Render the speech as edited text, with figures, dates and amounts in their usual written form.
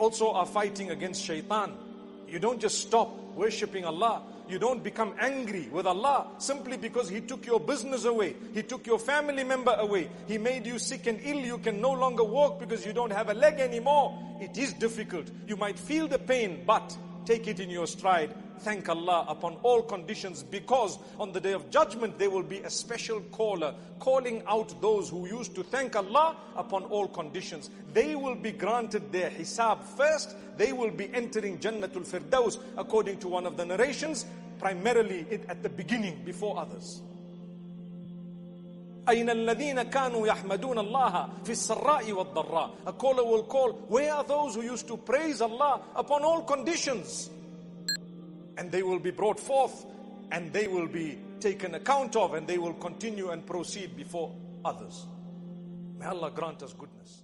also are fighting against shaitan. You don't just stop worshipping Allah. You don't become angry with Allah simply because He took your business away. He took your family member away. He made you sick and ill. You can no longer walk because you don't have a leg anymore. It is difficult. You might feel the pain, but take it in your stride. Thank Allah upon all conditions, because on the day of judgment there will be a special caller calling out those who used to thank Allah upon all conditions. They will be granted their hisab first. They will be entering Jannatul Firdaus according to one of the narrations, primarily at the beginning before others. أَيْنَ الَّذِينَ كَانُوا يَحْمَدُونَ اللَّهَ فِي السَّرَّاءِ وَالضَّرَّاءِ. A caller will call, where are those who used to praise Allah upon all conditions? And they will be brought forth, and they will be taken account of, and they will continue and proceed before others. May Allah grant us goodness.